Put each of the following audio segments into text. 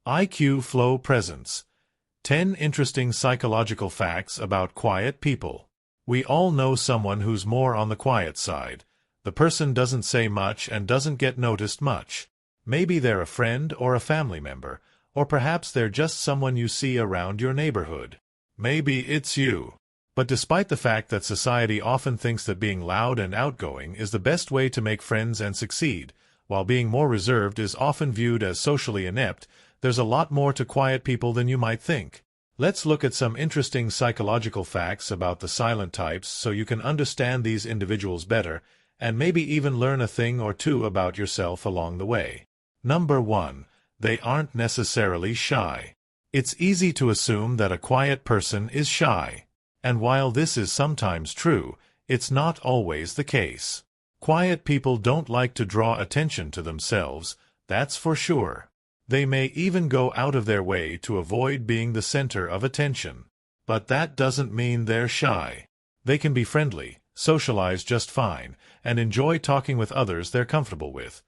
IQ Flow Presence. 10 interesting psychological facts about quiet people. We all know someone who's more on the quiet side. The person doesn't say much and doesn't get noticed much. Maybe they're a friend or a family member, or perhaps they're just someone you see around your neighborhood. Maybe it's you. But despite the fact that society often thinks that being loud and outgoing is the best way to make friends and succeed, while being more reserved is often viewed as socially inept, there's a lot more to quiet people than you might think. Let's look at some interesting psychological facts about the silent types so you can understand these individuals better, and maybe even learn a thing or two about yourself along the way. Number 1. They aren't necessarily shy. It's easy to assume that a quiet person is shy. And while this is sometimes true, it's not always the case. Quiet people don't like to draw attention to themselves, that's for sure. They may even go out of their way to avoid being the center of attention. But that doesn't mean they're shy. They can be friendly, socialize just fine, and enjoy talking with others they're comfortable with.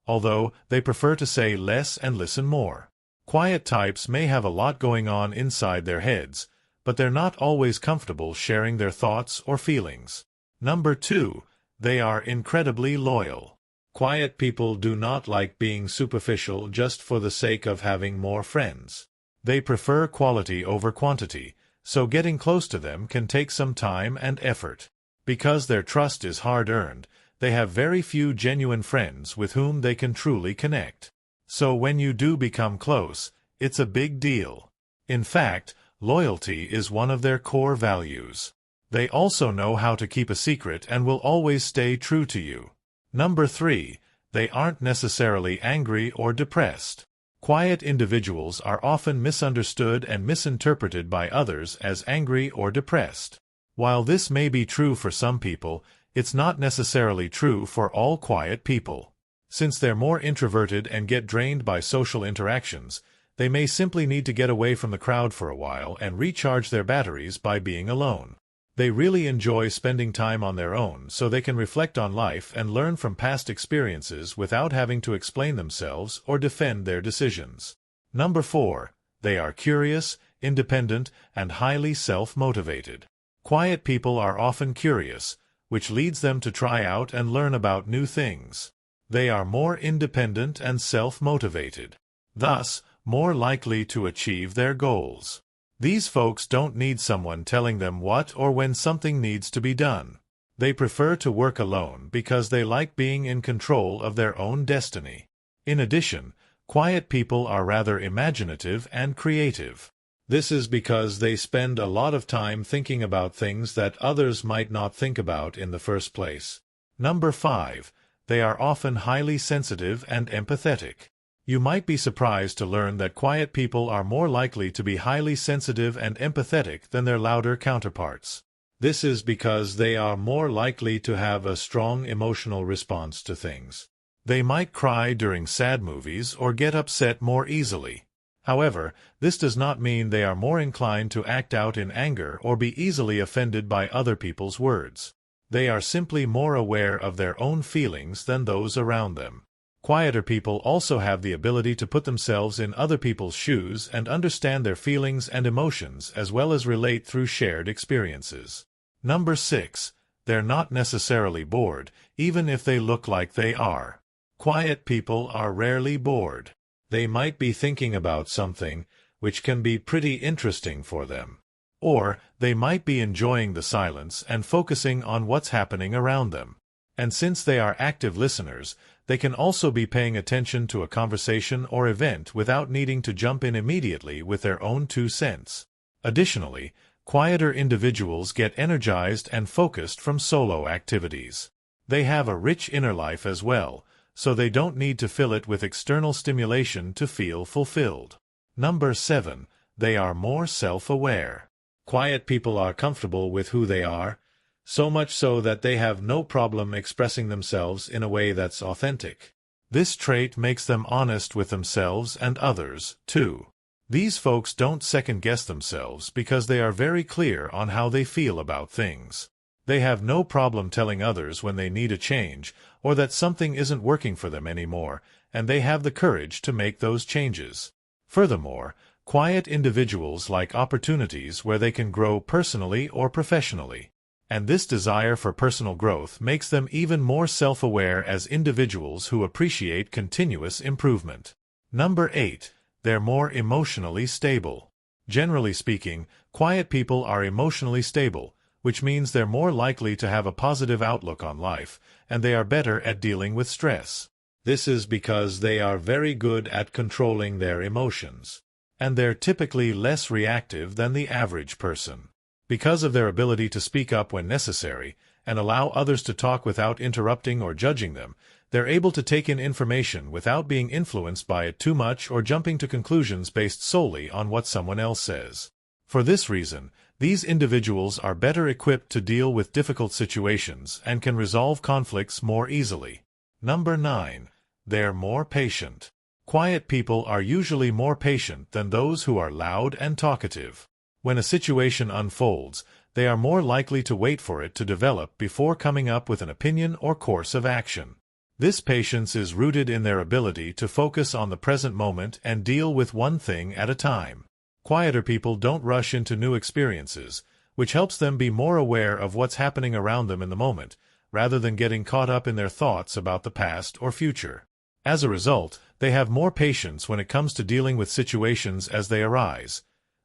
Although, they prefer to say less and listen more. Quiet types may have a lot going on inside their heads, but they're not always comfortable sharing their thoughts or feelings. Number 2. They are incredibly loyal. Quiet people do not like being superficial just for the sake of having more friends. They prefer quality over quantity, so getting close to them can take some time and effort. Because their trust is hard-earned, they have very few genuine friends with whom they can truly connect. So when you do become close, it's a big deal. In fact, loyalty is one of their core values. They also know how to keep a secret and will always stay true to you. Number 3. They aren't necessarily angry or depressed. Quiet individuals are often misunderstood and misinterpreted by others as angry or depressed. While this may be true for some people, it's not necessarily true for all quiet people. Since they're more introverted and get drained by social interactions, they may simply need to get away from the crowd for a while and recharge their batteries by being alone. They really enjoy spending time on their own so they can reflect on life and learn from past experiences without having to explain themselves or defend their decisions. Number 4. They are curious, independent, and highly self-motivated. Quiet people are often curious, which leads them to try out and learn about new things. They are more independent and self-motivated, thus more likely to achieve their goals. These folks don't need someone telling them what or when something needs to be done. They prefer to work alone because they like being in control of their own destiny. In addition, quiet people are rather imaginative and creative. This is because they spend a lot of time thinking about things that others might not think about in the first place. Number 5. They are often highly sensitive and empathetic. You might be surprised to learn that quiet people are more likely to be highly sensitive and empathetic than their louder counterparts. This is because they are more likely to have a strong emotional response to things. They might cry during sad movies or get upset more easily. However, this does not mean they are more inclined to act out in anger or be easily offended by other people's words. They are simply more aware of their own feelings than those around them. Quieter people also have the ability to put themselves in other people's shoes and understand their feelings and emotions as well as relate through shared experiences. Number 6. They're not necessarily bored, even if they look like they are. Quiet people are rarely bored. They might be thinking about something, which can be pretty interesting for them. Or they might be enjoying the silence and focusing on what's happening around them. And since they are active listeners, they can also be paying attention to a conversation or event without needing to jump in immediately with their own 2 cents. Additionally, quieter individuals get energized and focused from solo activities. They have a rich inner life as well, so they don't need to fill it with external stimulation to feel fulfilled. Number 7. They are more self-aware. Quiet people are comfortable with who they are, so much so that they have no problem expressing themselves in a way that's authentic. This trait makes them honest with themselves and others, too. These folks don't second-guess themselves because they are very clear on how they feel about things. They have no problem telling others when they need a change or that something isn't working for them anymore, and they have the courage to make those changes. Furthermore, quiet individuals like opportunities where they can grow personally or professionally. And this desire for personal growth makes them even more self-aware as individuals who appreciate continuous improvement. Number 8. They're more emotionally stable. Generally speaking, quiet people are emotionally stable, which means they're more likely to have a positive outlook on life, and they are better at dealing with stress. This is because they are very good at controlling their emotions, and they're typically less reactive than the average person. Because of their ability to speak up when necessary and allow others to talk without interrupting or judging them, they're able to take in information without being influenced by it too much or jumping to conclusions based solely on what someone else says. For this reason, these individuals are better equipped to deal with difficult situations and can resolve conflicts more easily. Number 9. They're more patient. Quiet people are usually more patient than those who are loud and talkative. When a situation unfolds, they are more likely to wait for it to develop before coming up with an opinion or course of action. This patience is rooted in their ability to focus on the present moment and deal with one thing at a time. Quieter people don't rush into new experiences, which helps them be more aware of what's happening around them in the moment, rather than getting caught up in their thoughts about the past or future. As a result, they have more patience when it comes to dealing with situations as they arise.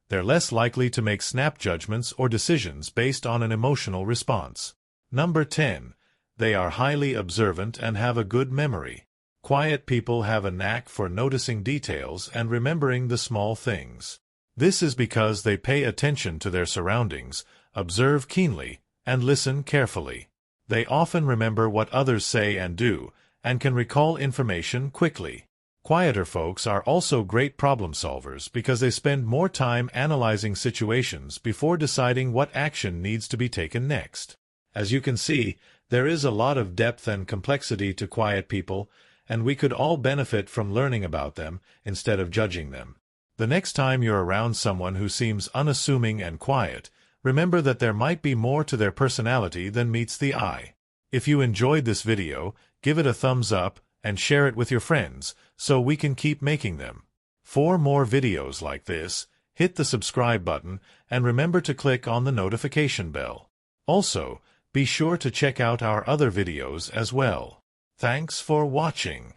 They're less likely to make snap judgments or decisions based on an emotional response. Number 10. They are highly observant and have a good memory. Quiet people have a knack for noticing details and remembering the small things. This is because they pay attention to their surroundings, observe keenly, and listen carefully. They often remember what others say and do, and can recall information quickly. Quieter folks are also great problem solvers because they spend more time analyzing situations before deciding what action needs to be taken next. As you can see, there is a lot of depth and complexity to quiet people, and we could all benefit from learning about them instead of judging them. The next time you're around someone who seems unassuming and quiet, remember that there might be more to their personality than meets the eye. If you enjoyed this video, give it a thumbs up and share it with your friends so we can keep making them. For more videos like this, hit the subscribe button and remember to click on the notification bell. Also, be sure to check out our other videos as well. Thanks for watching.